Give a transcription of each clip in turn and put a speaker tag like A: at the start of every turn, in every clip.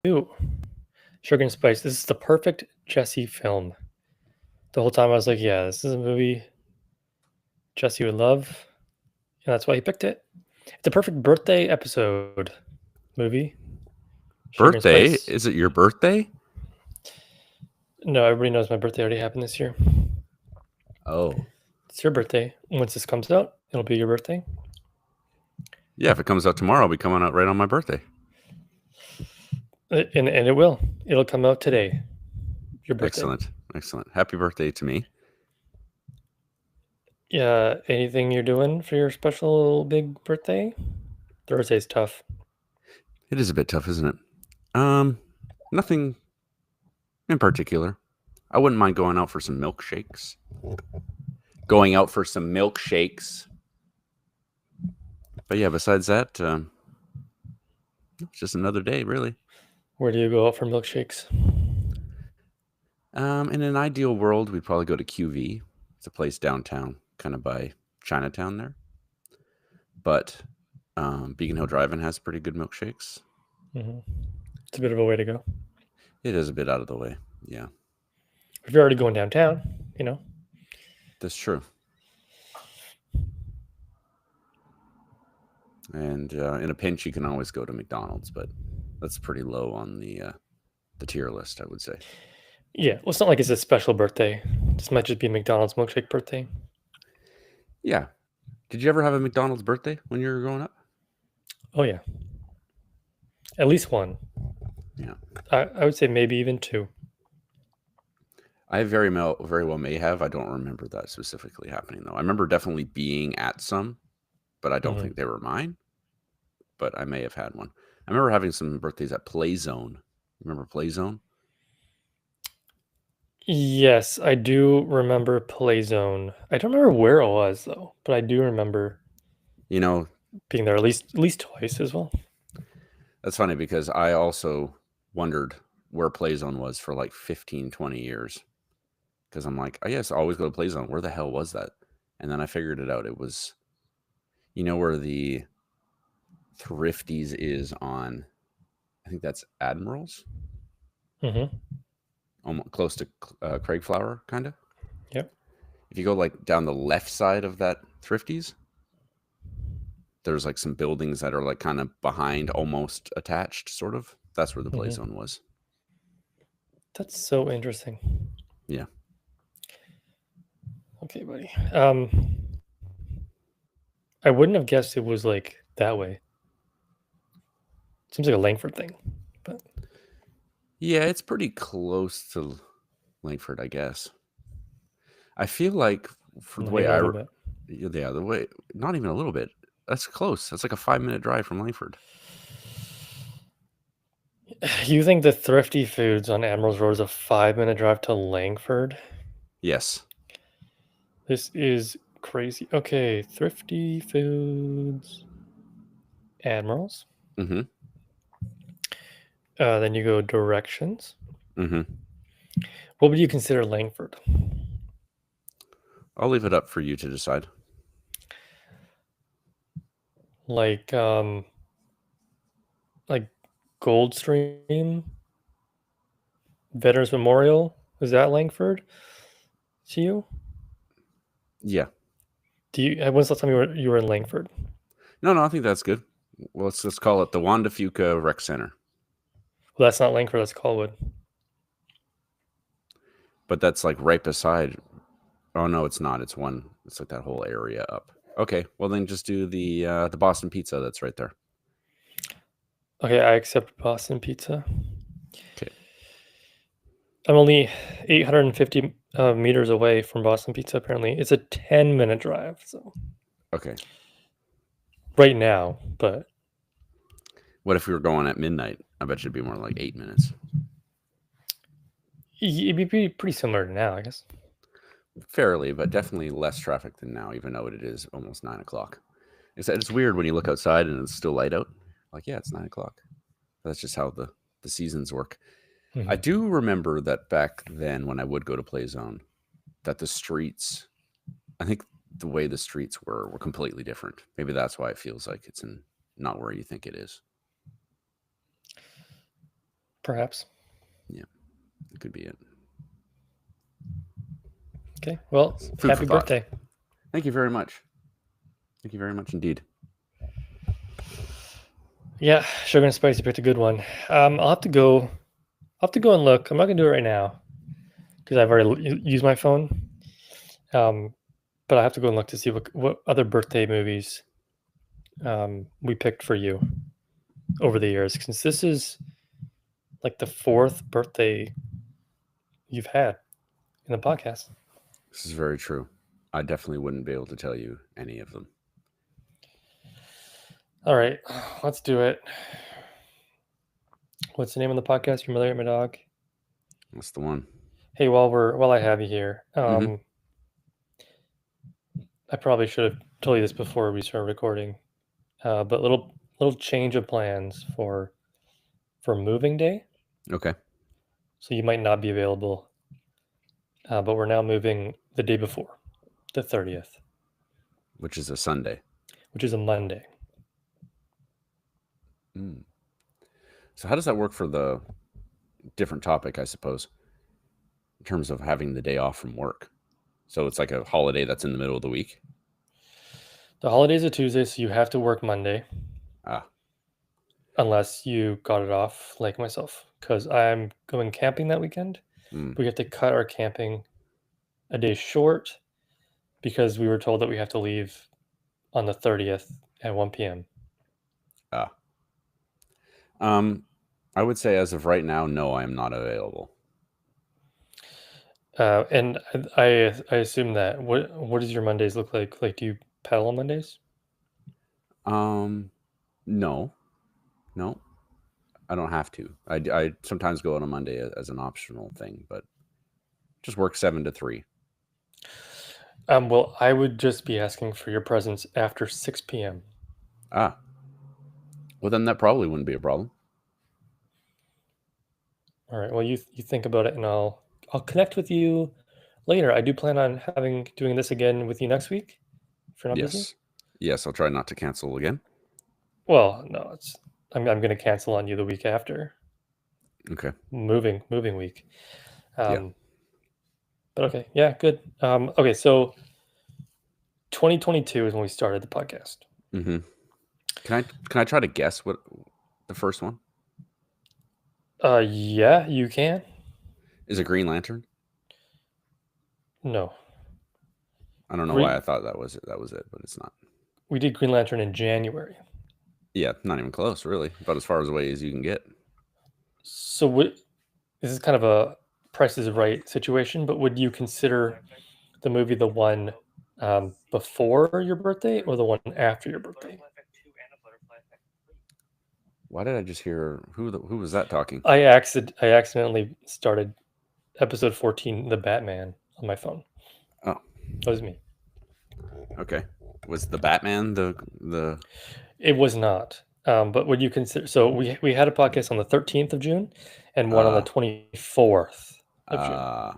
A: Ooh, Sugar and Spice. This is the perfect Jesse film. The whole time I was like, yeah, this is a movie Jesse would love, and that's why he picked it. It's a perfect birthday episode movie. Sugar and
B: Birthday?
A: Spice.
B: Is it your birthday?
A: No, everybody knows my birthday already happened this year.
B: Oh.
A: It's your birthday. Once this comes out, it'll be your birthday.
B: Yeah, if it comes out tomorrow, it'll be coming out right on my birthday.
A: And it will. It'll come out today. Your birthday.
B: Excellent. Happy birthday to me.
A: Yeah, anything you're doing for your special big birthday? Thursday's tough.
B: It is a bit tough, isn't it? Nothing in particular. I wouldn't mind going out for some milkshakes. But yeah, besides that, it's just another day, really.
A: Where do you go out for milkshakes?
B: In an ideal world, we'd probably go to QV. It's a place downtown, kind of by Chinatown there. But Beacon Hill Drive-In has pretty good milkshakes.
A: Mm-hmm. It's a bit of a way to go.
B: It is a bit out of the way, yeah.
A: If you're already going downtown, you know.
B: That's true. And in a pinch, you can always go to McDonald's, but that's pretty low on the tier list, I would say.
A: Yeah, well, it's not like it's a special birthday. This might just be a McDonald's milkshake birthday.
B: Yeah. Did you ever have a McDonald's birthday when you were growing up?
A: Oh, yeah. At least one.
B: Yeah.
A: I would say maybe even two.
B: I very well may have. I don't remember that specifically happening, though. I remember definitely being at some, but I don't think they were mine. But I may have had one. I remember having some birthdays at Playzone. Remember Playzone?
A: Yes, I do remember Playzone. I don't remember where it was though, but I do remember being there at least twice as well.
B: That's funny because I also wondered where Playzone was for like 15, 20 years. Because I'm like, oh yes, I always go to Playzone. Where the hell was that? And then I figured it out. It was, where the Thrifties is on, I think that's Admirals.
A: Mm-hmm.
B: Almost close to Craig Flower, kind of.
A: Yep.
B: If you go like down the left side of that Thrifties, there's like some buildings that are like kind of behind, almost attached, sort of. That's where the Playzone was.
A: That's so interesting.
B: Yeah.
A: Okay, buddy. I wouldn't have guessed it was like that way. Seems like a Langford thing, but
B: yeah, it's pretty close to Langford, I guess. I feel like for the way the way, not even a little bit. That's close. That's like a 5-minute drive from Langford.
A: You think the Thrifty Foods on Admirals Road is a 5-minute drive to Langford?
B: Yes.
A: This is crazy. Okay, Thrifty Foods, Admirals.
B: Mm-hmm.
A: Then you go directions.
B: Mm-hmm.
A: What would you consider Langford?
B: I'll leave it up for you to decide.
A: Like Goldstream, Veterans Memorial. Is that Langford to you?
B: Yeah.
A: When's the last time you were in Langford?
B: No, I think that's good. Well, let's just call it the Wanda Fuca Rec Center.
A: Well, that's not Langford. That's Colwood.
B: But that's like right beside. Oh no, it's not. It's like that whole area up. Okay, well then just do the Boston Pizza that's right there.
A: Okay, I accept Boston Pizza.
B: Okay.
A: I'm only 850 meters away from Boston Pizza. Apparently, it's a 10-minute drive. So.
B: Okay.
A: Right now, but.
B: What if we were going at midnight? I bet you'd be more like 8 minutes.
A: It'd be pretty similar to now, I guess.
B: Fairly, but definitely less traffic than now, even though it is almost 9 o'clock. It's weird when you look outside and it's still light out. Like, yeah, it's 9 o'clock. That's just how the seasons work. Mm-hmm. I do remember that back then when I would go to Playzone, that the streets, I think the way the streets were completely different. Maybe that's why it feels like it's not where you think it is.
A: Perhaps.
B: Yeah, it could be it.
A: Okay. Well,
B: Food
A: happy
B: for thought.
A: birthday.
B: Thank you very much. Thank you very much indeed.
A: Yeah, Sugar and Spice, you picked a good one. I'll have to go. I'll have to go and look. I'm not gonna do it right now because I've already used my phone. But I have to go and look to see what other birthday movies we picked for you over the years, since this is like the fourth birthday you've had in the podcast.
B: This is very true. I definitely wouldn't be able to tell you any of them.
A: All right, let's do it. What's the name of the podcast? You're Familiar with My Dog?
B: That's the one.
A: Hey, while I have you here,
B: Mhm.
A: I probably should have told you this before we started recording, but little change of plans for moving day.
B: Okay.
A: So you might not be available, but we're now moving the day before, the 30th,
B: Which is a Sunday.
A: which is a Monday.
B: Mm. So how does that work for the different topic, I suppose, in terms of having the day off from work? So it's like a holiday that's in the middle of the week?
A: The holiday's a Tuesday, so you have to work Monday
B: Ah,
A: unless you got it off, like myself, because I'm going camping that weekend.
B: mm,
A: We have to cut our camping a day short because we were told that we have to leave on the 30th at 1 p.m.
B: ah. I would say as of right now, no, I am not available.
A: And I assume that what does your Mondays look like? Like, do you paddle on Mondays?
B: No, no, I don't have to. I sometimes go on a Monday as an optional thing, but just work 7 to 3.
A: Well, I would just be asking for your presence after 6 p.m.
B: Ah, well, then that probably wouldn't be a problem.
A: All right. Well, you think about it, and I'll connect with you later. I do plan on doing this again with you next week if you're not busy.
B: Yes. Yes, I'll try not to cancel again.
A: Well, no, I'm going to cancel on you the week after
B: Okay.
A: moving week.
B: Yeah.
A: But okay, yeah, good. Okay, so 2022 is when we started the podcast.
B: Mm-hmm. Can I try to guess what the first one
A: Yeah, you can.
B: is? A Green Lantern?
A: No,
B: I don't know why I
A: Green.
B: thought that was it. That was it, but it's not.
A: We did Green Lantern in January.
B: Yeah, not even close, really. About as far away as you can get.
A: So this is kind of a Price is Right situation, but would you consider the movie the one before your birthday or the one after your birthday?
B: Why did I just hear who was that talking?
A: I accidentally started episode 14, The Batman, on my phone.
B: Oh,
A: That was me.
B: okay. Was the Batman the?
A: It was not. But would you consider? So we had a podcast on the 13th of June, and one on the 24th of June.
B: I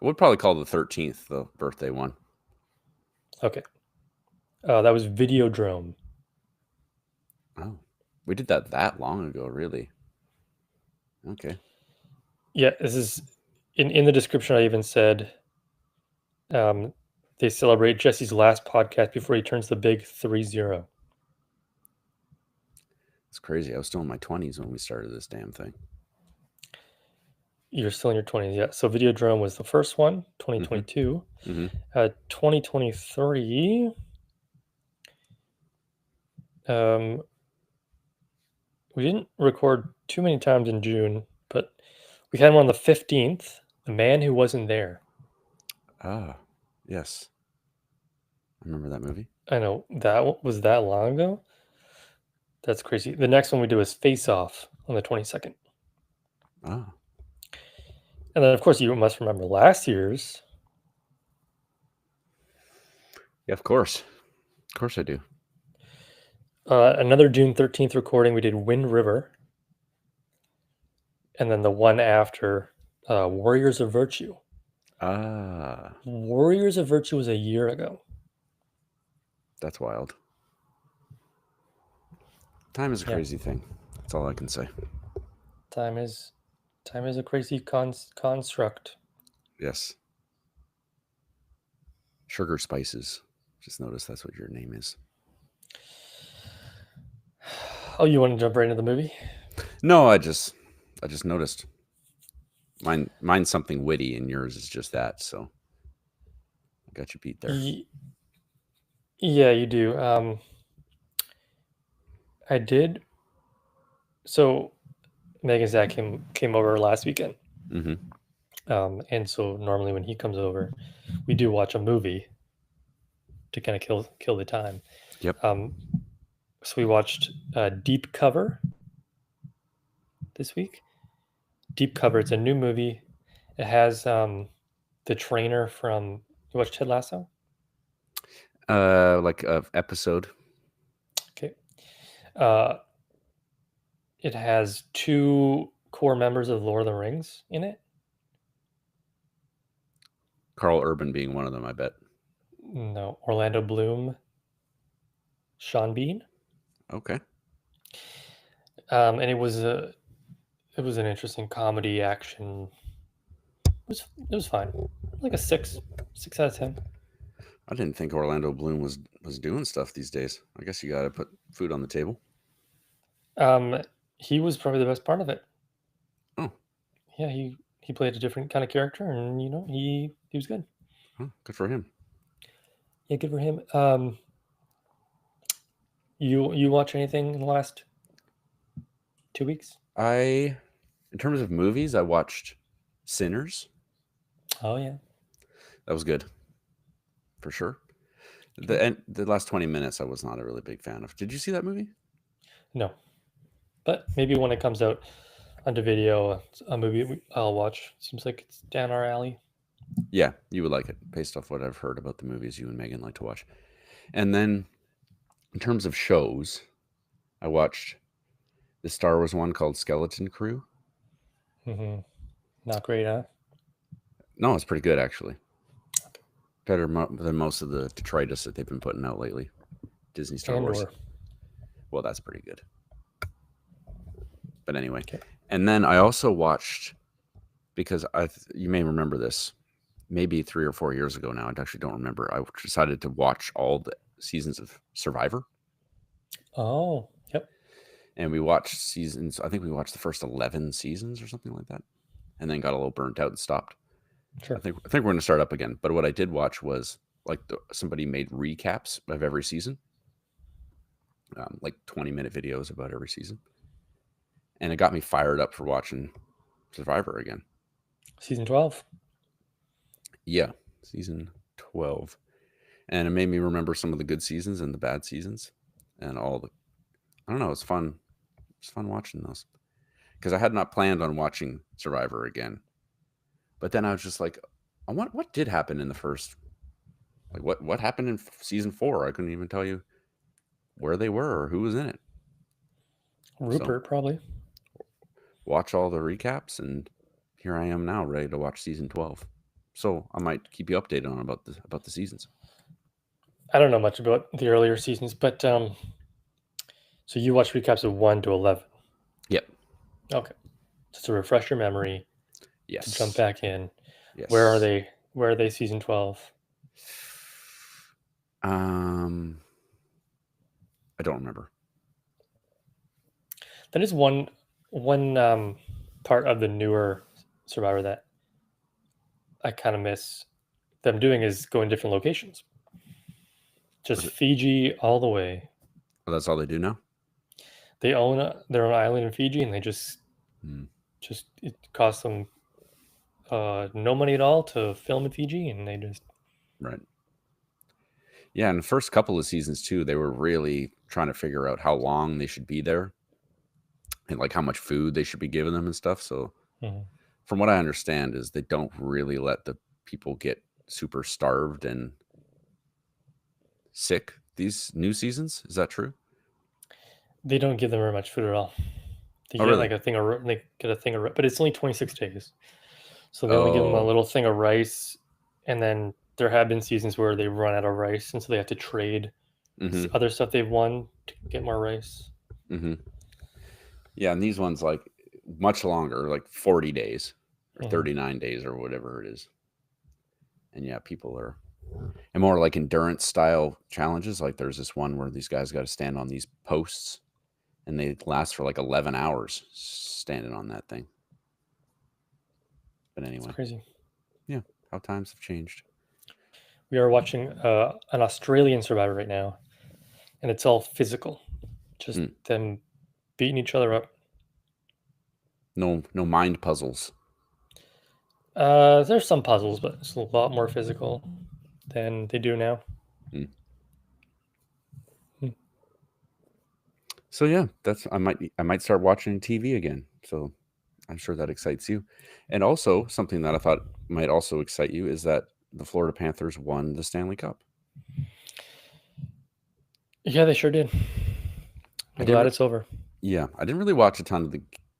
B: would probably call the 13th the birthday one.
A: Okay. That was Videodrome.
B: Oh, we did that long ago, really. Okay.
A: Yeah, this is in the description. I even said they celebrate Jesse's last podcast before he turns the big 30.
B: It's crazy. I was still in my 20s when we started this damn thing.
A: You're still in your 20s, yeah. So Videodrome was the first one, 2022.
B: Mm-hmm.
A: 2023. We didn't record too many times in June, but we had one on the 15th, The Man Who Wasn't There.
B: Ah, yes. I remember that movie.
A: I know, was that long ago? That's crazy. The next one we did was Face Off on the 22nd.
B: Ah.
A: And then, of course, you must remember last year's.
B: Yeah, of course. Of course I do.
A: Another June 13th recording, we did Wind River. And then the one after, Warriors of Virtue.
B: Ah.
A: Warriors of Virtue was a year ago.
B: That's wild. Time is a crazy thing. That's all I can say.
A: Time is Time is a crazy construct.
B: Yes. Sugar Spices. Just noticed that's what your name is.
A: Oh, you want to jump right into the movie?
B: No, I just noticed. Mine's something witty, and yours is just that. So I got you beat there.
A: Yeah, you do. I did. So Meg and Zach came over last weekend. And so normally when he comes over, we do watch a movie to kind of kill the time.
B: Yep.
A: So we watched Deep Cover this week. Deep Cover. It's a new movie. It has the trainer from. You watched Ted Lasso?
B: Like a episode.
A: Okay. It has 2 core members of Lord of the Rings in it.
B: Carl Urban being one of them, I bet.
A: No, Orlando Bloom, Sean Bean.
B: Okay.
A: And it was an interesting comedy action. It was fine. Like a 6 out of 10.
B: I didn't think Orlando Bloom was doing stuff these days. I guess you got to put food on the table.
A: He was probably the best part of it.
B: Oh.
A: Yeah, he played a different kind of character, and he was good.
B: Oh, good for him.
A: Yeah, good for him. You watch anything in the last 2 weeks?
B: In terms of movies, I watched Sinners.
A: Oh yeah,
B: that was good, for sure. The last 20 minutes, I was not a really big fan of. Did you see that movie?
A: No, but maybe when it comes out onto video, a movie I'll watch. Seems like it's down our alley.
B: Yeah, you would like it, based off what I've heard about the movies you and Megan like to watch. And then, in terms of shows, I watched the Star Wars one called Skeleton Crew.
A: Mm-hmm. Not great, huh?
B: No, it's pretty good, actually. Better than most of the detritus that they've been putting out lately. Disney Star Wars. Well, that's pretty good. But anyway. Okay. And then I also watched, because you may remember this, maybe 3 or 4 years ago now. I actually don't remember. I decided to watch all the seasons of Survivor.
A: Oh, yep.
B: And we watched seasons. I think we watched the first 11 seasons or something like that, and then got a little burnt out and stopped.
A: Sure.
B: I think we're going to start up again. But what I did watch was somebody made recaps of every season, like 20-minute videos about every season, and it got me fired up for watching Survivor again.
A: Season 12.
B: Yeah, season 12, and it made me remember some of the good seasons and the bad seasons, and all the. I don't know. It's fun. It's fun watching those, because I had not planned on watching Survivor again. But then I was just like, what did happen in the first? Like, what happened in season 4? I couldn't even tell you where they were or who was in it.
A: Rupert, probably.
B: Watch all the recaps, and here I am now, ready to watch season 12. So I might keep you updated on about the seasons.
A: I don't know much about the earlier seasons, but so you watch recaps of 1 to 11.
B: Yep.
A: Okay. Just to refresh your memory.
B: Yes.
A: To jump back in.
B: Yes.
A: Where are they? Where are they? Season 12.
B: I don't remember.
A: That is one part of the newer Survivor that I kind of miss them doing, is going different locations. Just Fiji all the way.
B: Oh, that's all they do now?
A: They own their own island in Fiji, and they just it costs them no money at all to film in Fiji, and they just.
B: Right. Yeah, in the first couple of seasons too, they were really trying to figure out how long they should be there, and like how much food they should be giving them and stuff. So from what I understand is they don't really let the people get super starved and sick these new seasons. Is that true?
A: They don't give them very much food at all. They get
B: really?
A: like a thing of, they get a thing of, but it's only 26 days. So they only give them a little thing of rice, and then there have been seasons where they run out of rice, and so they have to trade other stuff they've won to get more rice.
B: Yeah, and these ones, like, much longer, like 40 days or
A: Mhm.
B: 39 days or whatever it is. And yeah, people are, and more like endurance style challenges. Like there's this one where these guys got to stand on these posts and they last for like 11 hours standing on that thing. But
A: It's
B: anyway,
A: crazy.
B: yeah, how times have changed.
A: We are watching an Australian Survivor right now, and it's all physical, just
B: Mm.
A: them beating each other up.
B: No mind puzzles.
A: There's some puzzles, but it's a lot more physical than they do now.
B: Mm.
A: Hmm.
B: So yeah, that's I might start watching TV again. So I'm sure that excites you. And also something that I thought might also excite you is that the Florida Panthers won the Stanley Cup.
A: Yeah, they sure did.
B: I
A: I'm
B: didn't.
A: glad it's over.
B: Yeah, I didn't really watch a ton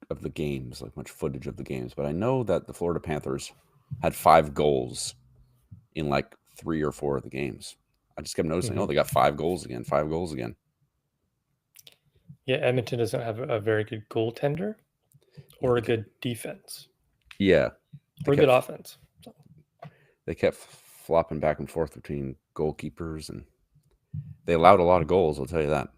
B: of the games, like much footage of the games, but I know that the Florida Panthers had 5 goals in like 3 or 4 of the games. I just kept noticing,
A: Mhm.
B: oh, they got 5 goals again, 5 goals again.
A: Yeah, Edmonton doesn't have a very good goaltender
B: Yeah,
A: or a good defense
B: yeah, they
A: or a good
B: kept
A: offense. So,
B: they kept flopping back and forth between goalkeepers, and they allowed a lot of goals. I'll tell you that.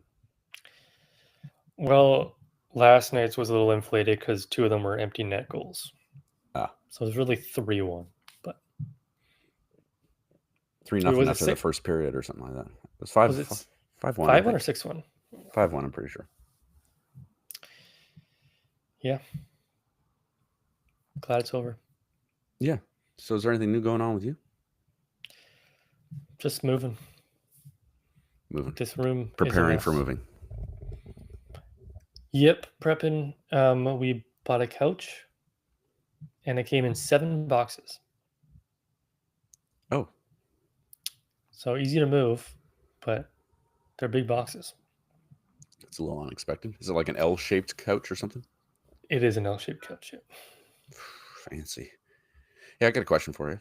A: well, last night's was a little inflated because 2 of them were empty net goals.
B: Ah,
A: So it was really 3-1. But
B: 3-0
A: was it
B: after the
A: six?
B: first period or something like that. It was 5
A: Was it
B: 5-1, I
A: 5-1 or
B: think.
A: 6-1?
B: 5-1, I'm pretty sure.
A: Yeah. Glad it's over.
B: Yeah. So is there anything new going on with you?
A: Just moving.
B: Moving.
A: This room is a
B: Preparing
A: mess.
B: for moving.
A: Yep, prepping. We bought a couch, and it came in 7 boxes.
B: Oh,
A: So easy to move, but they're big boxes.
B: it's a little unexpected. Is it like an L-shaped couch or something?
A: It is an L-shaped couch. Yeah.
B: Fancy. Yeah, I got a question for you.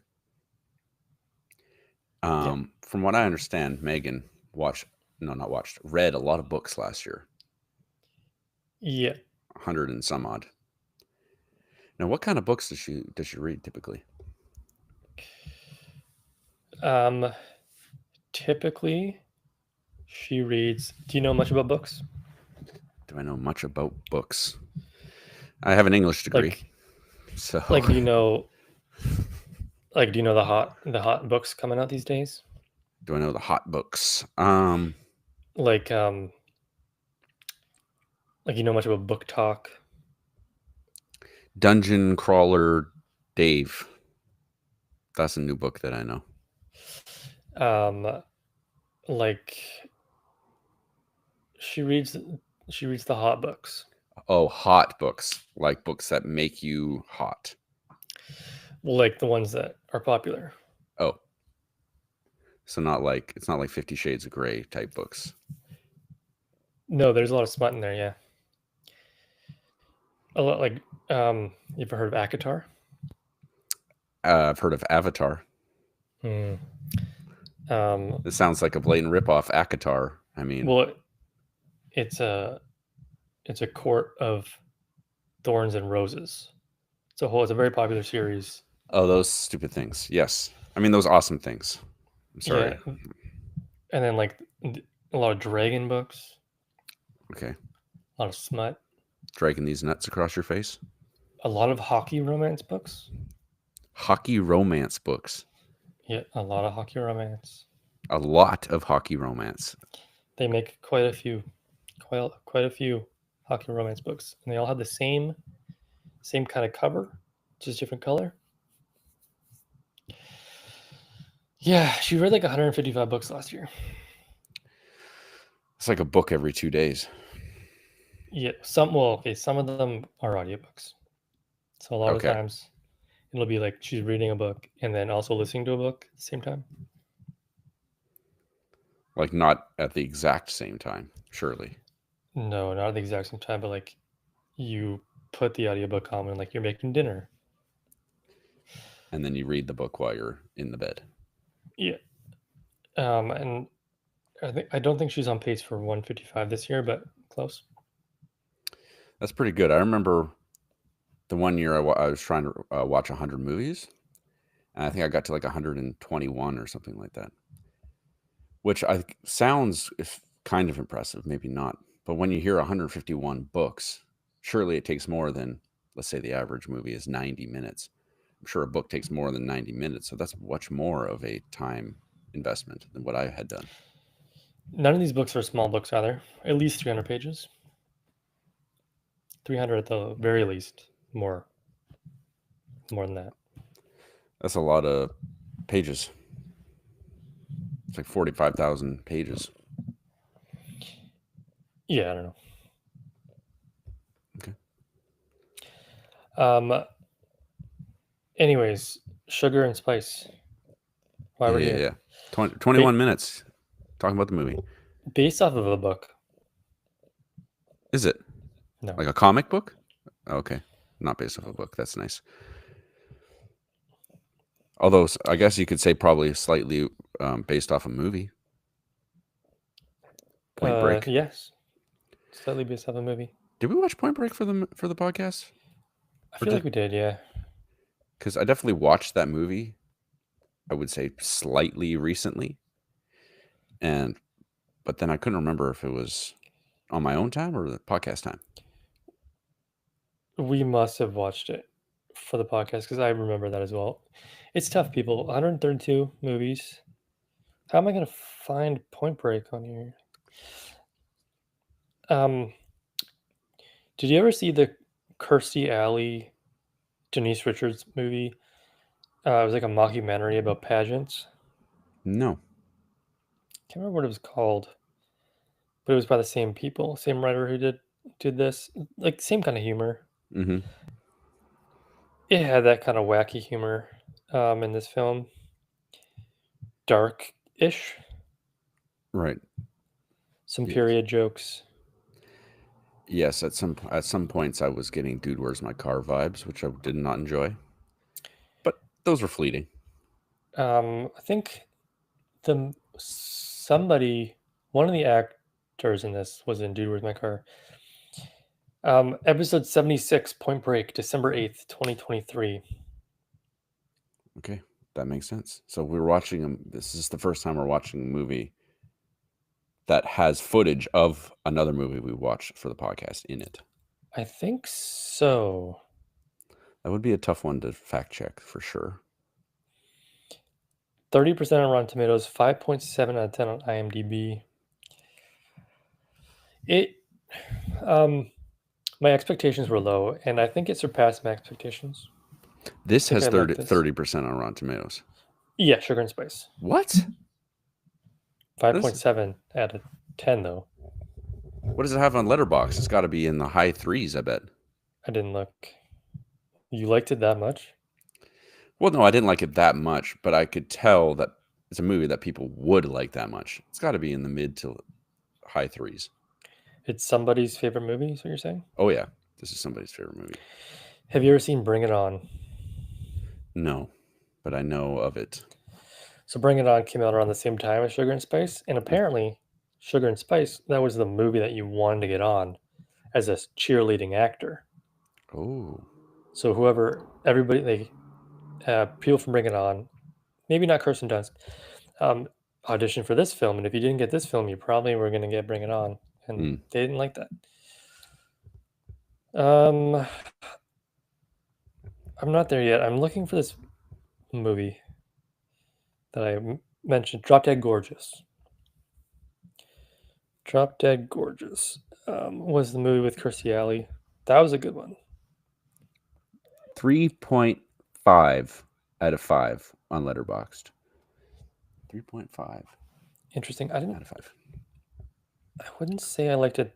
A: Yeah.
B: From what I understand, Megan read a lot of books last year,
A: Yeah.
B: 100 and some odd. Now, what kind of books does she read typically?
A: Typically, she reads. Do you know much about books?
B: Do I know much about books? I have an English degree, so
A: Like, do you know? Like, do you know the hot books coming out these days?
B: do I know the hot books?
A: Like, you know much about Book Talk?
B: Dungeon Crawler Dave. That's a new book that I know.
A: Like she reads the hot books.
B: Oh, hot books, like books that make you hot.
A: Well, like the ones that are popular.
B: Oh, so it's not like 50 Shades of Grey type books.
A: No, there's a lot of smut in there. Yeah, a lot. Like, you ever heard of ACOTAR?
B: I've heard of Avatar.
A: Hmm.
B: This sounds like a blatant ripoff. ACOTAR. I mean,
A: Well, it's a court of thorns and roses. It's a very popular series.
B: oh, those stupid things. Yes, I mean those awesome things. I'm sorry.
A: Yeah, and then like a lot of dragon books,
B: Okay,
A: a lot of smut,
B: dragging these nuts across your face.
A: a lot of hockey romance books.
B: Hockey romance books.
A: Yeah, a lot of hockey romance.
B: A lot of hockey romance.
A: They make quite a few hockey romance books, and they all have the same kind of cover, just different color. Yeah, she read like 155 books last year.
B: It's like a book every 2 days.
A: Yeah, some of them are audiobooks. So a lot of times it'll be like she's reading a book and then also listening to a book at the same time.
B: Like not at the exact same time, surely.
A: No, not at the exact same time, but like you put the audiobook on when like you're making dinner.
B: And then you read the book while you're in the bed.
A: Yeah. And I don't think she's on pace for 155 this year, but close.
B: That's pretty good. I remember The one year I was trying to watch 100 movies, and I think I got to like 121 or something like that, which sounds kind of impressive, maybe not. But when you hear 151 books, surely it takes more than, let's say the average movie is 90 minutes. I'm sure a book takes more than 90 minutes, so that's much more of a time investment than what I had done.
A: None of these books are small books either. At least 300 pages. 300 at the very least. More than that.
B: That's a lot of pages. It's like 45,000 pages.
A: Yeah, I don't know.
B: Okay.
A: Anyways, Sugar and Spice. Why we're here.
B: Yeah. 21 minutes talking about the movie.
A: Based off of a book.
B: Is it?
A: No.
B: Like a comic book? Okay. Not based off a book. That's nice. Although I guess you could say probably slightly based off a movie. Point Break.
A: Yes. Slightly based off a movie.
B: Did we watch Point Break for the podcast?
A: I feel like we did, yeah.
B: Because I definitely watched that movie, I would say slightly recently. But then I couldn't remember if it was on my own time or the podcast time.
A: We must have watched it for the podcast because I remember that as well. It's tough, people. 132 movies. How am I going to find Point Break on here? Did you ever see the Kirstie Alley, Denise Richards movie? It was like a mockumentary about pageants.
B: No.
A: Can't remember what it was called, but it was by the same people, same writer who did this. Like same kind of humor.
B: Mm-hmm.
A: It had that kind of wacky humor in this film. Dark-ish.
B: Right.
A: Some period jokes.
B: Yes, at some points I was getting "Dude, Where's My Car" vibes, which I did not enjoy. But those were fleeting.
A: I think one of the actors in this was in "Dude, Where's My Car." Episode 76, Point Break, December 8th, 2023.
B: Okay, that makes sense. So we're watching them. This is the first time we're watching a movie that has footage of another movie we watched for the podcast in it.
A: I think so.
B: That would be a tough one to fact check for sure.
A: 30% on Rotten Tomatoes, 5.7 out of 10 on IMDb. My expectations were low, and I think it surpassed my expectations.
B: This has 30% on Rotten Tomatoes.
A: Yeah, Sugar and Spice.
B: What?
A: 5.7 out of 10, though.
B: What does it have on Letterboxd? It's got to be in the high 3s, I bet.
A: I didn't look. You liked it that much?
B: Well, no, I didn't like it that much, but I could tell that it's a movie that people would like that much. It's got to be in the mid to high 3s.
A: It's somebody's favorite movie, is what you're saying?
B: Oh, yeah. This is somebody's favorite movie.
A: Have you ever seen Bring It On?
B: No, but I know of it.
A: So Bring It On came out around the same time as Sugar and Spice, and apparently Sugar and Spice, that was the movie that you wanted to get on as a cheerleading actor.
B: Oh.
A: So people from Bring It On, maybe not Kirsten Dunst, auditioned for this film, and if you didn't get this film, you probably were going to get Bring It On, and they didn't like that. I'm not there yet. I'm looking for this movie that I mentioned, Drop Dead Gorgeous. Drop Dead Gorgeous was the movie with Kirstie Alley. That was a good one.
B: 3.5 out of 5 on Letterboxd. 3.5.
A: Interesting.
B: Out of 5.
A: I wouldn't say I liked it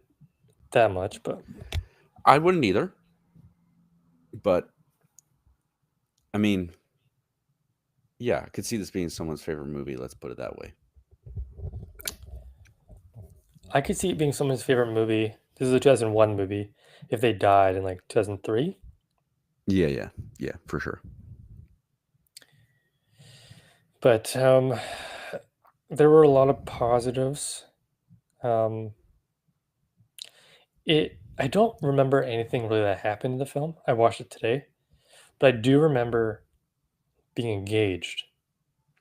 A: that much, but
B: I wouldn't either. But I mean, yeah, I could see this being someone's favorite movie. Let's put it that way.
A: I could see it being someone's favorite movie. This is a 2001 movie. If they died in like 2003.
B: Yeah, for sure.
A: But there were a lot of positives. I I don't remember anything really that happened in the film. I watched it today, but I do remember being engaged,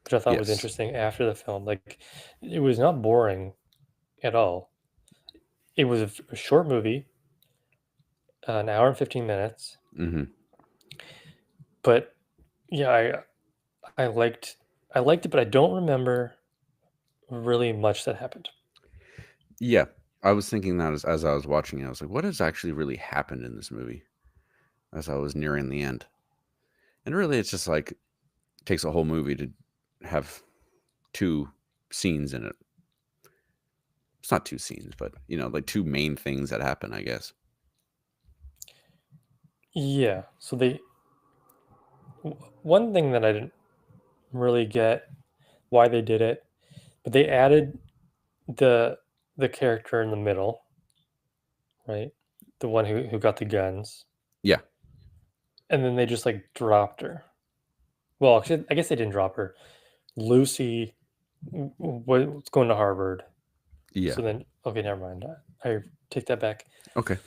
A: which I thought was
B: Yes.
A: interesting after the film. Like, it was not boring at all. It was a short movie, an hour and 15 minutes,
B: Hmm.
A: but yeah, I liked I liked it, but I don't remember really much that happened.
B: Yeah, I was thinking that as I was watching it, I was like, what has actually really happened in this movie? As I was nearing the end, and really, it's just like takes a whole movie to have two scenes in it. It's not two scenes, but like two main things that happen, I guess.
A: Yeah, so one thing that I didn't really get why they did it, but they added the the character in the middle, right? The one who got the guns,
B: Yeah.
A: and then they just like dropped her. Well, actually, I guess they didn't drop her. Lucy was going to Harvard,
B: Yeah.
A: so then okay, never mind. I take that back.
B: Okay.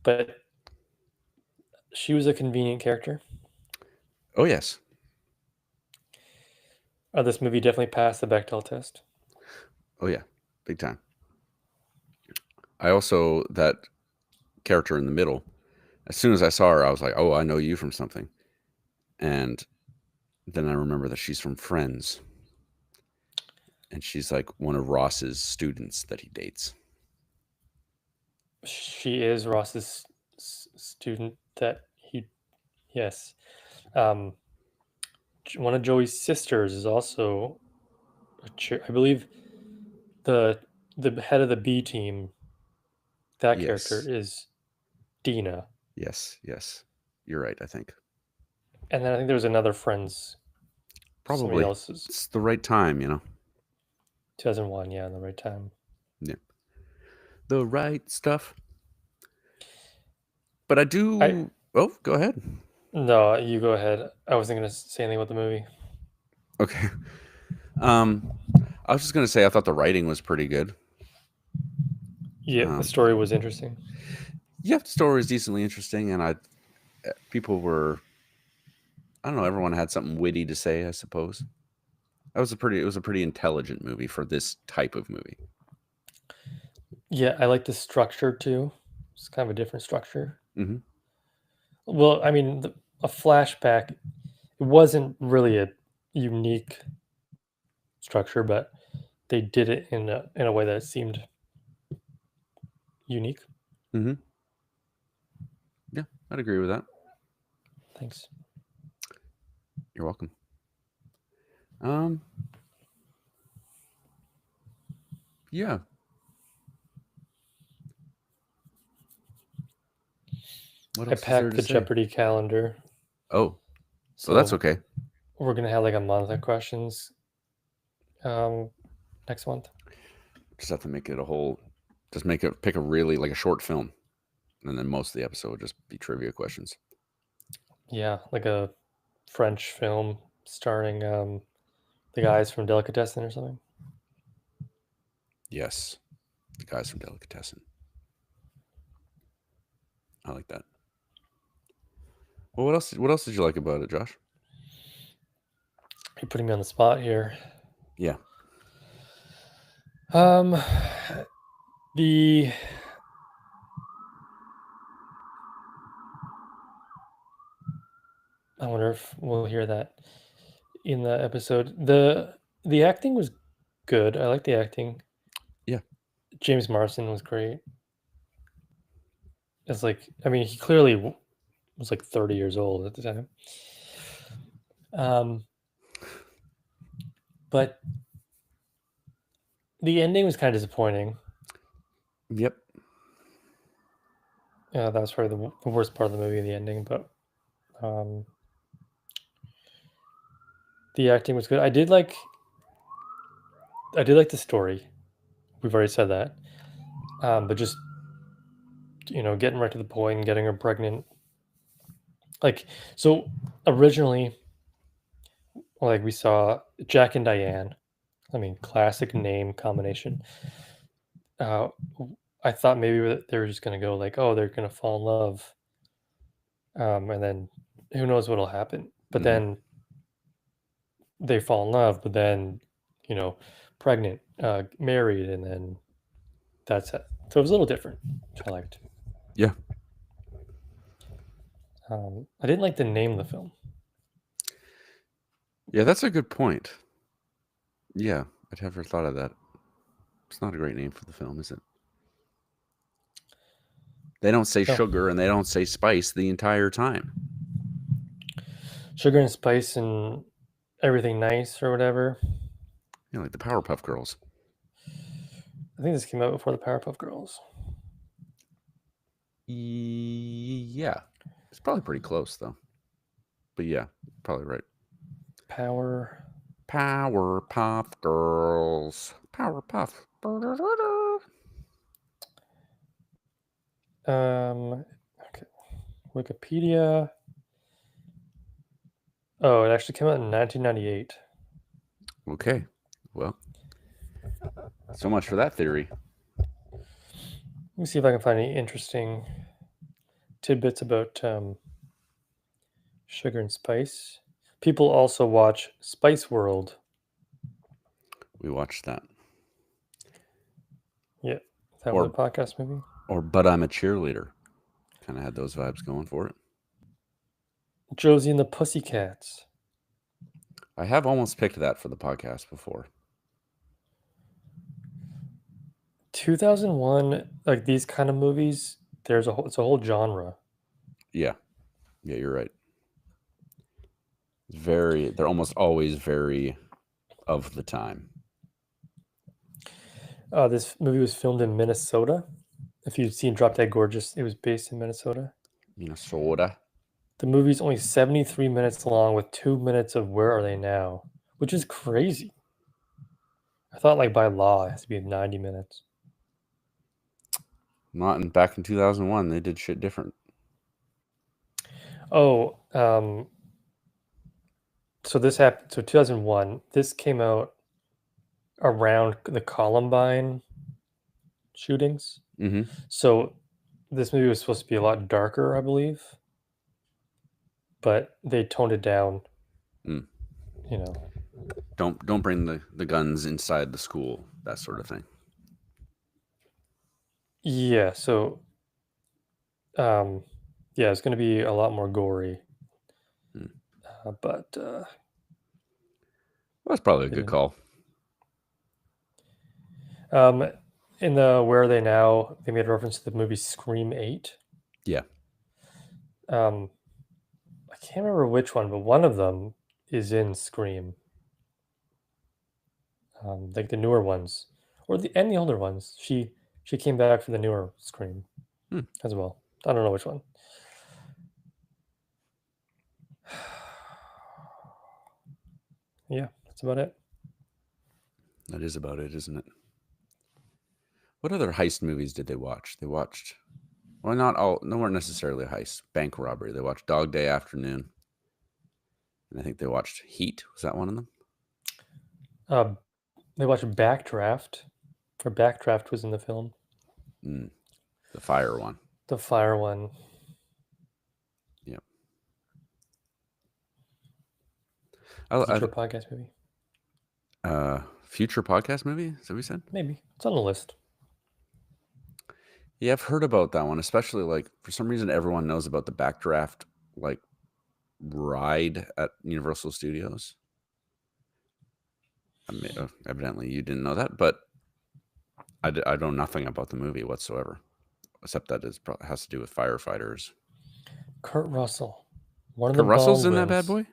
A: But she was a convenient character.
B: Oh yes.
A: This movie definitely passed the Bechdel test.
B: Oh yeah. Big time. I also that character in the middle. As soon as I saw her, I was like, "Oh, I know you from something." And then I remember that she's from Friends, and she's like one of Ross's students that he dates.
A: She is Ross's student that he, yes. Um, one of Joey's sisters is also I believe the the head of the B team. That character
B: Yes.
A: is Dina,
B: Yes. Yes. You're right, I think.
A: and then I think there was another friends, somebody
B: Probably.
A: else's
B: It's the right time.
A: 2001. Yeah, in the right time.
B: Yeah. The right stuff. But I
A: I
B: do. Oh, go ahead.
A: No, you go ahead. I wasn't gonna say anything about the movie.
B: Okay. Um, I was just gonna say I thought the writing was pretty good.
A: Yeah, the
B: Um,
A: story was interesting.
B: yeah, the story was decently interesting, and people were, I don't know, everyone had something witty to say, I suppose. It was a pretty intelligent movie for this type of movie.
A: Yeah, I like the structure too. It's kind of a different structure.
B: Hmm.
A: Well, I mean, a flashback. It wasn't really a unique structure, but they did it in a way that seemed unique.
B: Hmm. Yeah, I'd agree with that.
A: Thanks.
B: You're welcome. Um, yeah. What
A: I
B: else is there
A: packed
B: to
A: the
B: say?
A: Jeopardy calendar,
B: Oh, so that's
A: so
B: okay.
A: we're gonna have like a month of questions um, next month.
B: Just have to make it a whole. Just pick a really like a short film, and then most of the episode would just be trivia questions.
A: Yeah, like a French film starring the guys from Delicatessen or something.
B: Yes, the guys from Delicatessen. I like that. Well, what else? What else did you like about it, Josh?
A: You're putting me on the spot here.
B: Yeah.
A: Um, the I wonder if we'll hear that in the episode. The acting was good. I like the acting.
B: Yeah.
A: James Marsden was great. It's like, I mean, he clearly was like 30 years old at the time. Um, but the ending was kind of disappointing.
B: Yep.
A: That was probably the worst part of the movie, the ending. But um, the acting was good. I did like the story. We've already said that. But just getting right to the point and getting her pregnant. Like, so originally, like we saw Jack and Diane. I mean, classic name combination. Uh, I thought maybe they were just gonna go like, oh, they're gonna fall in love, and then who knows what'll happen. But
B: Mhm.
A: then they fall in love, but then you know, pregnant, married, and then that's it. So it was a little different, which I liked.
B: Yeah.
A: I didn't like the name of the film.
B: Yeah, that's a good point. Yeah, I'd never thought of that. It's not a great name for the film, is it? They don't say
A: No.
B: sugar and they don't say spice the entire time.
A: Sugar and Spice and Everything Nice or whatever.
B: You know, like the Powerpuff Girls.
A: I think this came out before the Powerpuff Girls.
B: Yeah. It's probably pretty close, though. But yeah, probably right.
A: Powerpuff.
B: Girls. Powerpuff.
A: Okay. Wikipedia. Oh, it actually came out in 1998.
B: Okay. Well, so much for that theory.
A: Let me see if I can find any interesting tidbits about Sugar and Spice. People also watch Spice World.
B: We watched that.
A: Yeah, that
B: Or-
A: was a podcast movie.
B: Or But I'm a Cheerleader. Kind of had those vibes going for it.
A: Josie and the Pussycats.
B: I have almost picked that for the podcast before.
A: 2001, like these kind of movies, it's a whole genre.
B: Yeah. Yeah, you're right. They're almost always very of the time.
A: This movie was filmed in Minnesota. If you've seen Drop Dead Gorgeous, it was based in Minnesota.
B: Minnesota.
A: The movie's only 73 minutes long with 2 minutes of Where Are They Now, which is crazy. I thought like by law it has to be 90 minutes.
B: Back in 2001, they did shit different.
A: Oh, so this happened. So 2001, this came out around the Columbine shootings.
B: Mm-hmm.
A: So this movie was supposed to be a lot darker, I believe, but they toned it down.
B: Mm.
A: You know,
B: Don't bring the guns inside the school, that sort of thing.
A: yeah. So, yeah, it's going to be a lot more gory. But
B: Well, that's probably a good call.
A: in the Where Are They Now, they made a reference to the movie Scream 8.
B: Yeah.
A: I can't remember which one, but one of them is in Scream. Like the newer ones, or the older ones. She came back for the newer Scream as well. I don't know which one. Yeah, that's about it.
B: That is about it, isn't it? What other heist movies did they watch? They watched, well, not all, no, weren't necessarily a heist. Bank robbery. They watched Dog Day Afternoon. And I think they watched Heat. Was that one of them?
A: They watched Backdraft. Or Backdraft was in the film.
B: The fire one.
A: The fire one.
B: Yep.
A: Future podcast movie.
B: Future podcast movie? Is that what we said?
A: Maybe. It's on the list.
B: Yeah, I've heard about that one, especially like for some reason everyone knows about the Backdraft like ride at Universal Studios. Evidently you didn't know that, but I know nothing about the movie whatsoever, except that it has to do with firefighters.
A: Kurt Russell.
B: Kurt Russell's in that bad boy?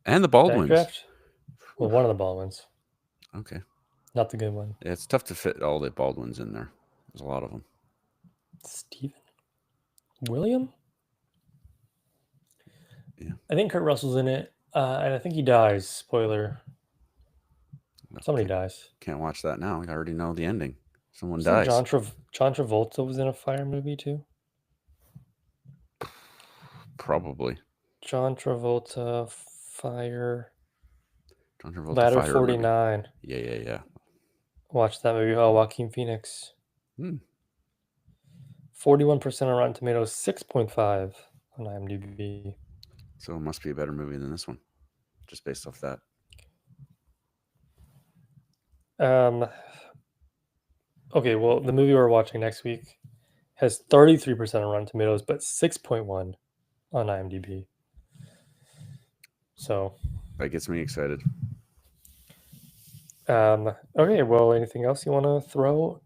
B: And the Baldwins.
A: Backdraft? Well, one of the Baldwins.
B: Okay.
A: Not the good one.
B: Yeah, it's tough to fit all the Baldwins in there. There's a lot of them.
A: Stephen William?
B: Yeah.
A: I think Kurt Russell's in it, and I think he dies. Spoiler. Somebody dies.
B: Can't watch that now. I already know the ending. Someone
A: Isn't
B: dies.
A: John Travolta was in a fire movie too?
B: Probably.
A: John Travolta, Fire.
B: John Travolta,
A: Ladder
B: Fire
A: 49.
B: Movie. Yeah.
A: Watch that movie. Oh, Joaquin Phoenix. 41% on Rotten Tomatoes, 6.5 on IMDb.
B: So it must be a better movie than this one, just based off that.
A: Okay, well, the movie we're watching next week has 33% on Rotten Tomatoes, but 6.1 on IMDb. So,
B: That gets me excited.
A: okay, well, anything else you want to throw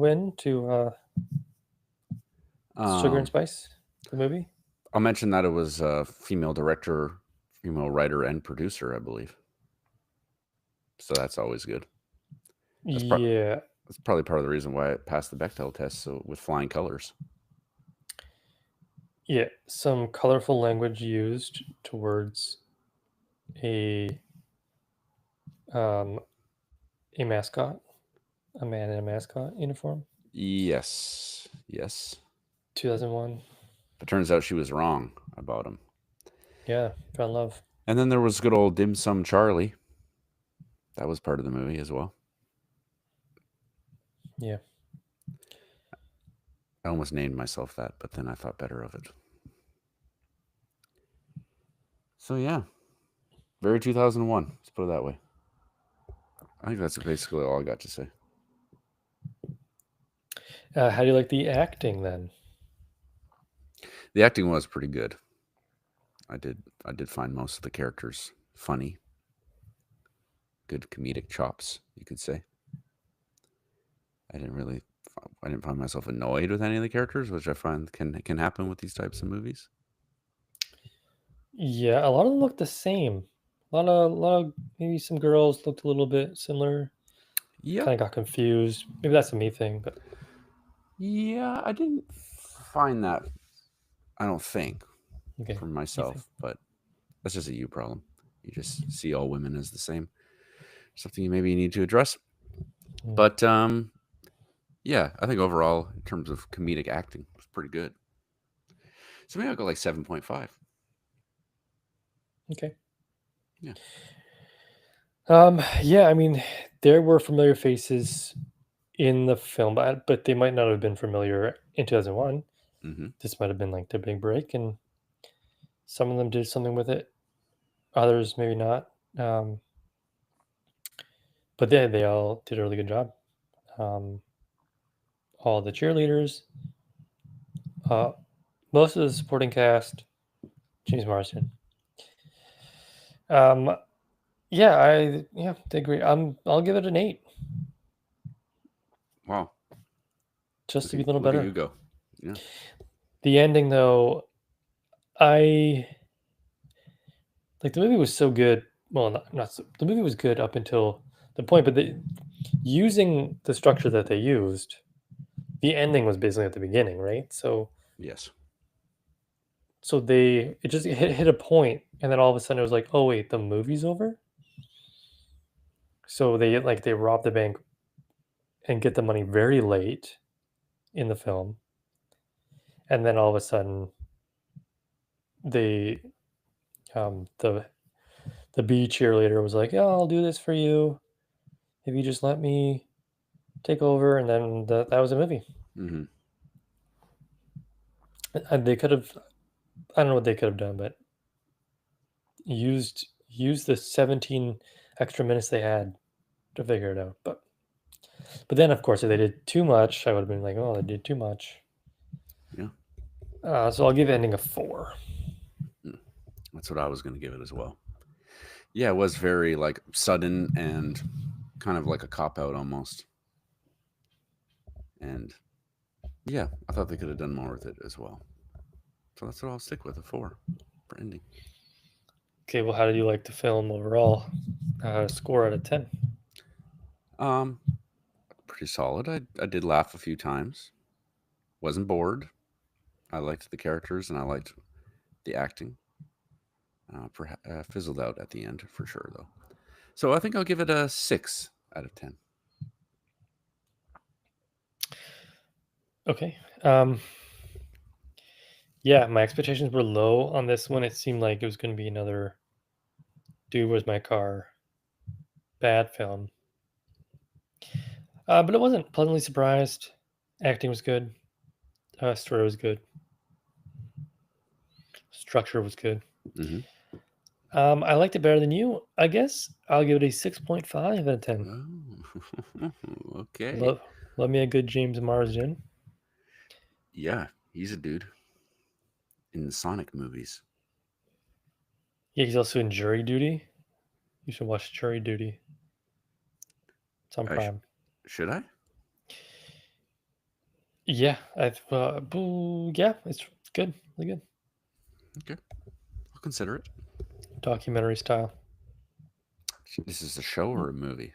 A: in to Sugar and Spice, the movie?
B: I'll mention that it was a female director, female writer, and producer, I believe. So that's always good. That's that's probably part of the reason why it passed the Bechdel test. So with flying colors.
A: Yeah, some colorful language used towards a mascot, a man in a mascot uniform.
B: Yes.
A: 2001.
B: But turns out she was wrong about him.
A: Yeah, found love.
B: And then there was good old Dim Sum Charlie. That was part of the movie as well.
A: Yeah.
B: I almost named myself that, but then I thought better of it. So yeah, very 2001. Let's put it that way. I think that's basically all I got to say.
A: How do you like the acting then?
B: The acting was pretty good. I did find most of the characters funny. Good comedic chops, you could say. I didn't find myself annoyed with any of the characters, which I find can happen with these types of movies.
A: Yeah, a lot of them look the same. A lot of maybe some girls looked a little bit similar.
B: Yeah.
A: Kind of got confused. Maybe that's a me thing, but
B: yeah, I didn't find that. I don't think for myself, but that's just a you problem. You just see all women as the same. Something you maybe need to address. But yeah, I think overall, in terms of comedic acting, it's pretty good. So maybe I'll go like 7.5.
A: Okay.
B: Yeah.
A: Yeah, I mean, there were familiar faces in the film, but they might not have been familiar in 2001.
B: Mm-hmm.
A: This might have been like their big break, and some of them did something with it. Others maybe not. But they all did a really good job. All the cheerleaders, most of the supporting cast, James Marsden. Yeah, they agree. I'll give it an 8.
B: Wow.
A: Just to be a little better.
B: You go. Yeah.
A: The ending, though, the movie was so good. Well, the movie was good up until the point, but using the structure that they used, the ending was basically at the beginning, right? So
B: yes.
A: So it just hit a point, and then all of a sudden it was like, oh wait, the movie's over. So they rob the bank and get the money very late in the film, and then all of a sudden the B cheerleader was like, yeah, I'll do this for you if you just let me take over, and then that was a movie.
B: Mm-hmm.
A: And they could have, I don't know what they could have done, but used the 17 extra minutes they had to figure it out. But then, of course, if they did too much, I would have been like, oh, they did too much.
B: Yeah.
A: So I'll give ending a 4.
B: That's what I was going to give it as well. Yeah, it was very like sudden and kind of like a cop out almost. And yeah, I thought they could have done more with it as well. So that's what I'll stick with, a 4 for ending.
A: Okay, well, how did you like the film overall? Score out of 10.
B: Pretty solid. I did laugh a few times. Wasn't bored. I liked the characters and I liked the acting. Fizzled out at the end for sure, though. So I think I'll give it a 6 out of 10.
A: Okay. Yeah, my expectations were low on this one. It seemed like it was going to be another Dude, Where's My Car? Bad film. But it wasn't. Pleasantly surprised. Acting was good. Story was good. Structure was good.
B: Mm-hmm.
A: I liked it better than you. I guess I'll give it a 6.5 out of 10.
B: Oh, okay.
A: Love me a good James Marsden.
B: Yeah, he's a dude in the Sonic movies.
A: Yeah, he's also in Jury Duty. You should watch Jury Duty. It's on Prime.
B: Should I?
A: Yeah, yeah, it's good, really good.
B: Okay, I'll consider it.
A: Documentary style.
B: This is a show or a movie?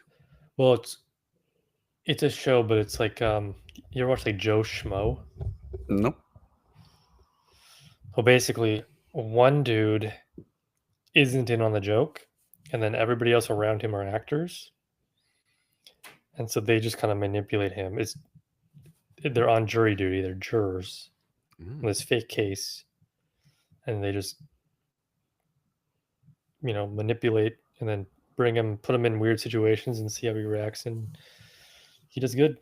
A: Well, it's a show, but it's like you ever watch like Joe Schmo?
B: Nope.
A: Well, basically, one dude isn't in on the joke, and then everybody else around him are actors, and so they just kind of manipulate him. They're on jury duty, they're jurors in this fake case, and they just manipulate and then put him in weird situations and see how he reacts, and he does good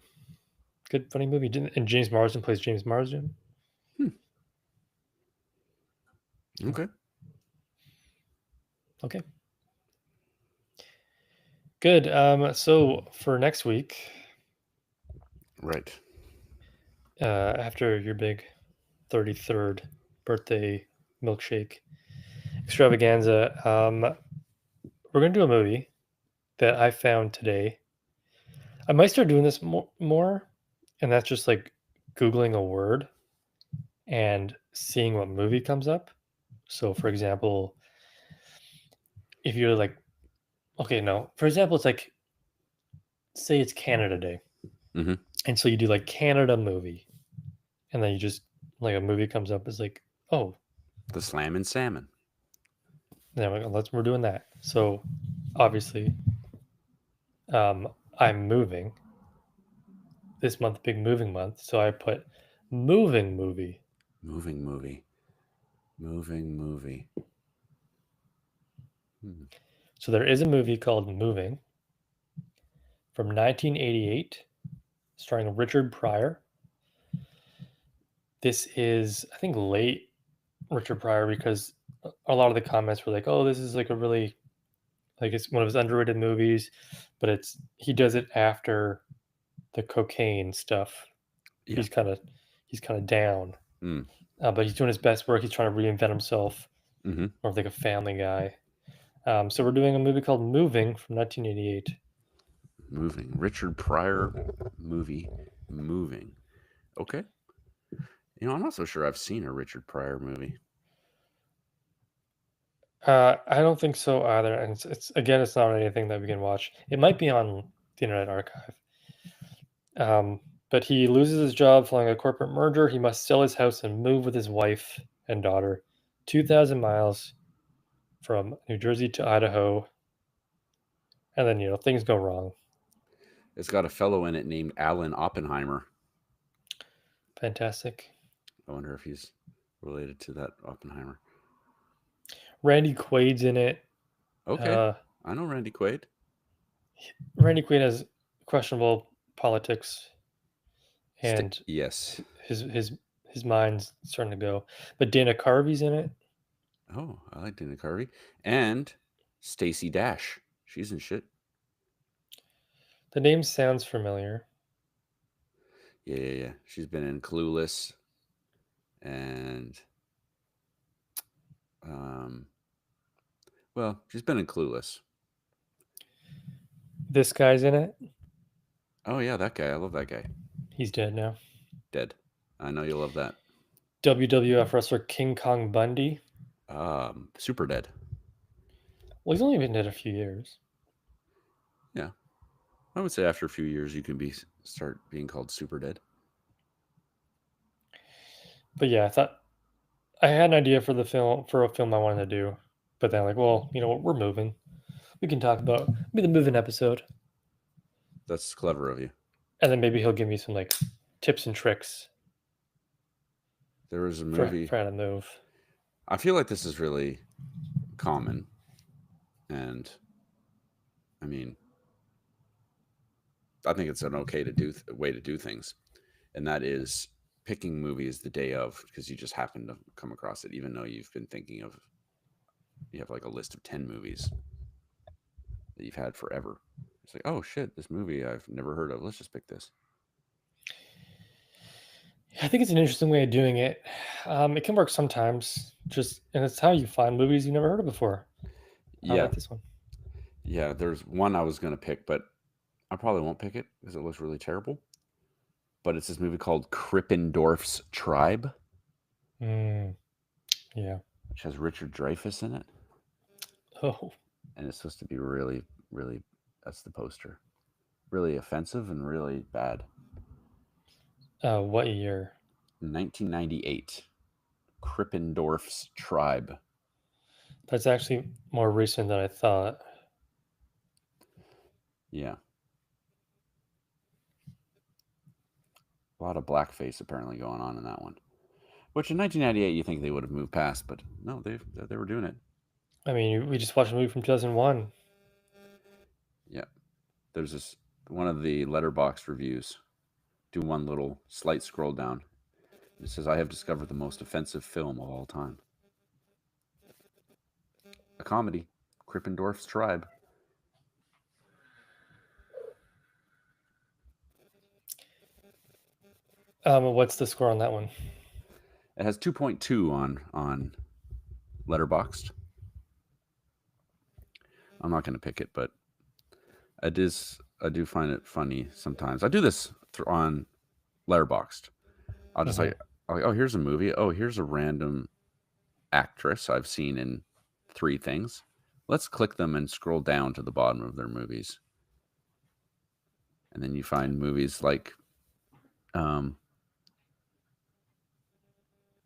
A: funny movie. And James Marsden plays James Marsden. Okay, good. So for next week,
B: Right,
A: after your big 33rd birthday milkshake extravaganza, we're gonna do a movie that I found today. I might start doing this more, and that's just like Googling a word and seeing what movie comes up. So, for example, if you're like, okay, no, for example, it's like, say it's Canada Day.
B: Mm-hmm.
A: And so you do like Canada movie, and then you just like a movie comes up, it's like, oh,
B: The Slammin' Salmon.
A: yeah, we're doing that. So, obviously, I'm moving this month, big moving month. So I put moving movie.
B: Moving movie.
A: So there is a movie called Moving from 1988, starring Richard Pryor. This is, I think, late Richard Pryor, because a lot of the comments were like, "Oh, this is like a really like it's one of his underrated movies," but he does it after the cocaine stuff.
B: Yeah.
A: He's kind of down,
B: Mm.
A: But he's doing his best work. He's trying to reinvent himself,
B: Mm-hmm.
A: more of like a family guy. So we're doing a movie called Moving from 1988.
B: Moving. Richard Pryor movie. Moving. Okay. I'm not so sure I've seen a Richard Pryor movie.
A: I don't think so either, and it's again, it's not anything that we can watch. It might be on the Internet Archive. But he loses his job following a corporate merger. He must sell his house and move with his wife and daughter 2,000 miles from New Jersey to Idaho. And then, things go wrong.
B: It's got a fellow in it named Alan Oppenheimer.
A: Fantastic.
B: I wonder if he's related to that Oppenheimer.
A: Randy Quaid's in it.
B: Okay. I know Randy Quaid.
A: Randy Quaid has questionable politics, and
B: yes,
A: his mind's starting to go. But Dana Carvey's in it.
B: Oh, I like Dana Carvey. And Stacey Dash. She's in shit.
A: The name sounds familiar.
B: Yeah. She's been in Clueless. And well, she's been in Clueless.
A: This guy's in it.
B: Oh yeah, that guy. I love that guy.
A: He's dead now.
B: Dead. I know you love that.
A: WWF wrestler King Kong Bundy.
B: Super dead.
A: Well, he's only been dead a few years.
B: Yeah. I would say after a few years you can start being called super dead.
A: But yeah, I thought I had an idea for a film I wanted to do, but then well, we're moving. We can talk about maybe the moving episode.
B: That's clever of you.
A: And then maybe he'll give me some tips and tricks.
B: There was a movie
A: for how to move.
B: I feel like this is really common, and I mean, I think it's an okay way to do things, and that is picking movies the day of because you just happen to come across it, even though you've been thinking of, you have like a list of 10 movies that you've had forever. It's like, oh shit, this movie I've never heard of. Let's just pick this.
A: I think it's an interesting way of doing it. It can work sometimes, and it's how you find movies you never heard of before. I
B: Yeah.
A: like this one.
B: Yeah. There's one I was going to pick, but I probably won't pick it because it looks really terrible. But it's this movie called Krippendorf's Tribe,
A: Yeah.
B: which has Richard Dreyfuss in it.
A: Oh,
B: And it's supposed to be really, really, that's the poster. Really offensive and really bad.
A: what year?
B: 1998. Krippendorf's Tribe.
A: That's actually more recent than I thought.
B: Yeah. A lot of blackface apparently going on in that one. Which in 1998 you think they would have moved past, but no, they were doing it.
A: I mean, we just watched a movie from 2001.
B: Yeah. There's this one of the Letterboxd reviews. Do one little slight scroll down. It says, I have discovered the most offensive film of all time. A comedy. Krippendorf's Tribe.
A: What's the score on that one?
B: It has 2.2 on Letterboxd. I'm not going to pick it, but I do find it funny sometimes. I do this on Letterboxd. I'll just like, oh, here's a movie. Oh, here's a random actress I've seen in 3 things. Let's click them and scroll down to the bottom of their movies. And then you find movies like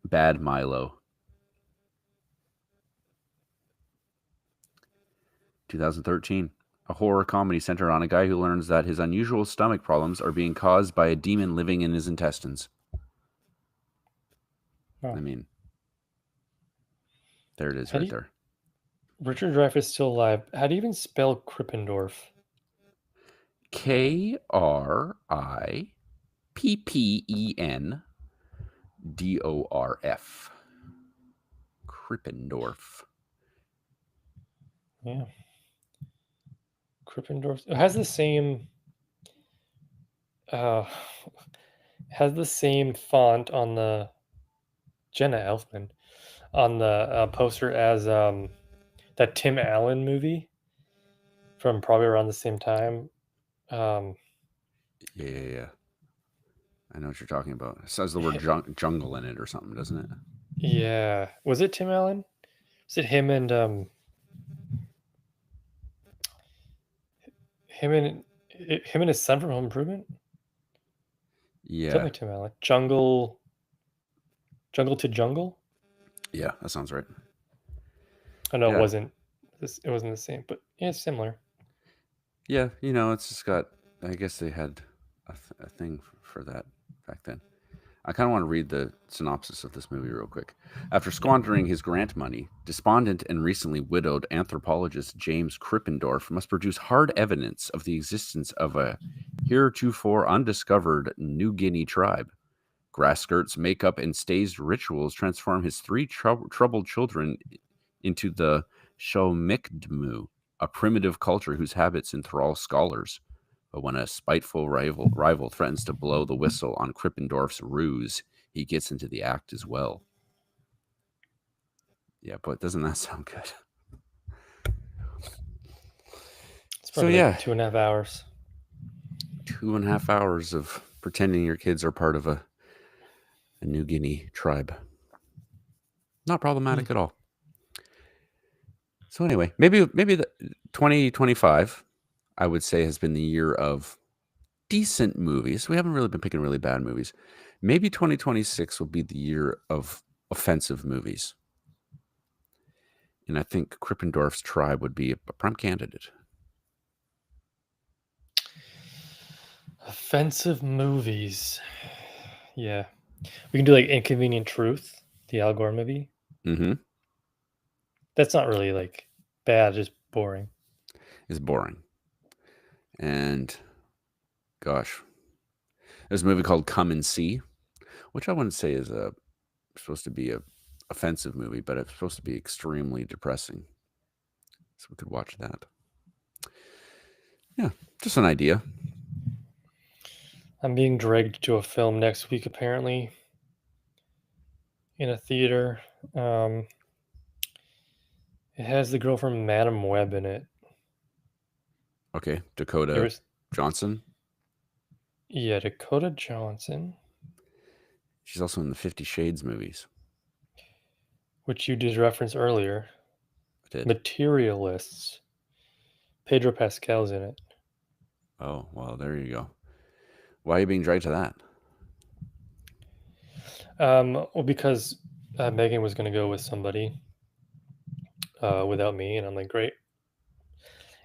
B: Bad Milo. 2013. A horror comedy centered on a guy who learns that his unusual stomach problems are being caused by a demon living in his intestines. Oh. I mean, there it is right there.
A: Richard Dreyfuss is still alive. How do you even spell Krippendorf?
B: Krippendorf. Krippendorf.
A: Yeah. Krippendorf. It has the same font on the Jenna Elfman on the poster as that Tim Allen movie from probably around the same time.
B: Yeah. I know what you're talking about. It says the word jungle in it or something, doesn't it?
A: Yeah. Was it Tim Allen? Was it him and him and his son from Home Improvement?
B: Yeah.
A: Something like Tim Allen. Jungle to Jungle?
B: Yeah, that sounds right.
A: I know it wasn't the same, but yeah, it's similar.
B: Yeah, it's just got, I guess they had a thing for that back then. I kind of want to read the synopsis of this movie real quick. After squandering his grant money, despondent and recently widowed anthropologist James Krippendorf must produce hard evidence of the existence of a heretofore undiscovered New Guinea tribe. Grass skirts, makeup, and staged rituals transform his 3 troubled children into the Shomikdmu, a primitive culture whose habits enthrall scholars. But when a spiteful rival threatens to blow the whistle on Krippendorf's ruse, he gets into the act as well. Yeah, but doesn't that sound good?
A: It's probably like 2.5 hours.
B: 2.5 hours of pretending your kids are part of a New Guinea tribe. Not problematic at all. So anyway, maybe the 2025, I would say, has been the year of decent movies. We haven't really been picking really bad movies. Maybe 2026 will be the year of offensive movies. And I think Krippendorf's Tribe would be a prime candidate.
A: Offensive movies. Yeah. We can do like Inconvenient Truth, the Al Gore movie.
B: Mm-hmm.
A: That's not really like bad, just boring.
B: It's boring. And gosh, there's a movie called Come and See, which I wouldn't say is supposed to be a offensive movie, but it's supposed to be extremely depressing. So we could watch that. Yeah, just an idea.
A: I'm being dragged to a film next week, apparently, in a theater. It has the girl from Madam Web in it.
B: Okay, Dakota Johnson.
A: Yeah, Dakota Johnson.
B: She's also in the 50 Shades movies,
A: which you did reference earlier.
B: I did.
A: Materialists. Pedro Pascal's in it.
B: Oh, well, there you go. Why are you being dragged to that?
A: Well, because Megan was going to go with somebody without me, and I'm like, great.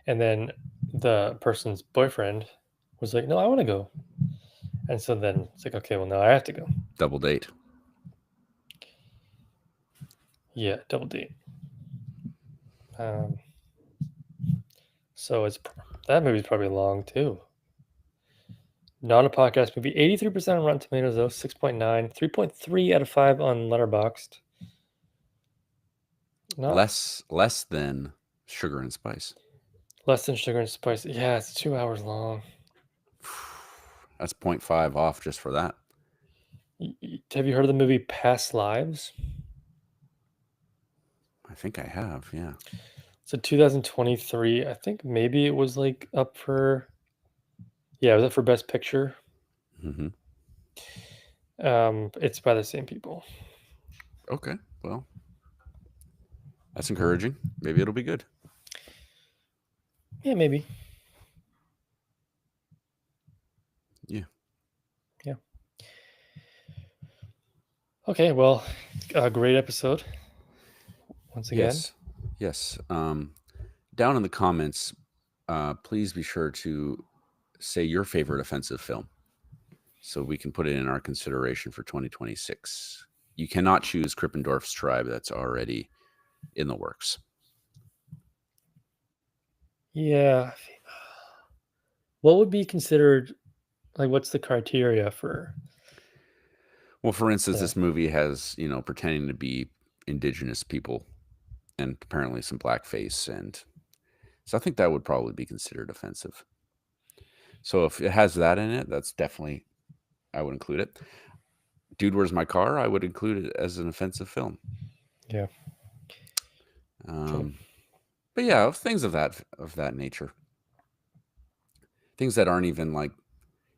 A: And then the person's boyfriend was like, no, I want to go. And so then it's like, okay, well, now I have to go.
B: Double date.
A: Yeah, double date. So that movie's probably long too. Not a podcast movie. 83% on Rotten Tomatoes though. 6.9. 3.3 out of 5 on Letterboxd.
B: Less than Sugar and Spice.
A: Less than Sugar and Spice. Yeah, it's 2 hours long.
B: That's 0.5 off just for that.
A: Have you heard of the movie Past Lives?
B: I think I have, yeah.
A: It's a 2023. I think maybe it was like up for. Yeah, it was up for Best Picture.
B: Mm-hmm.
A: It's by the same people.
B: Okay, well, that's encouraging. Maybe it'll be good.
A: Yeah, maybe.
B: Yeah.
A: Okay, well, a great episode. Once again.
B: Yes. Down in the comments, please be sure to say your favorite offensive film so we can put it in our consideration for 2026. You cannot choose Krippendorf's Tribe. That's already in the works.
A: Yeah. What would be considered, like, what's the criteria for?
B: Well, for instance, this movie has, pretending to be indigenous people and apparently some blackface. And so I think that would probably be considered offensive. So if it has that in it, that's definitely, I would include it. Dude, Where's My Car? I would include it as an offensive film.
A: Yeah.
B: But yeah, things of that nature. Things that aren't even like,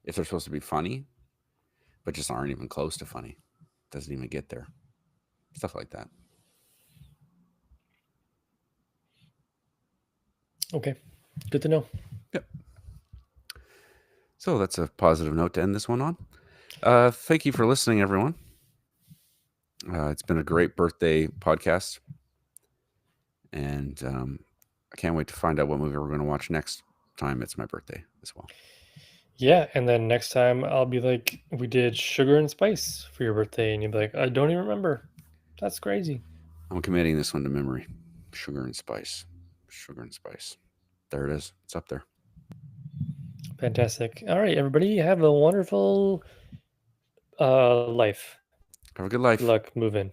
B: if they're supposed to be funny, but just aren't even close to funny. Doesn't even get there. Stuff like that.
A: Okay. Good to know.
B: Yep. So that's a positive note to end this one on. Thank you for listening, everyone. It's been a great birthday podcast. And I can't wait to find out what movie we're going to watch next time it's my birthday as well.
A: Yeah, and then next time I'll be like, we did Sugar and Spice for your birthday, and you'll be like, I don't even remember. That's crazy.
B: I'm committing this one to memory. Sugar and Spice. Sugar and Spice. There it is. It's up there.
A: Fantastic. All right, everybody, have a wonderful life.
B: Have a good life.
A: Good luck moving.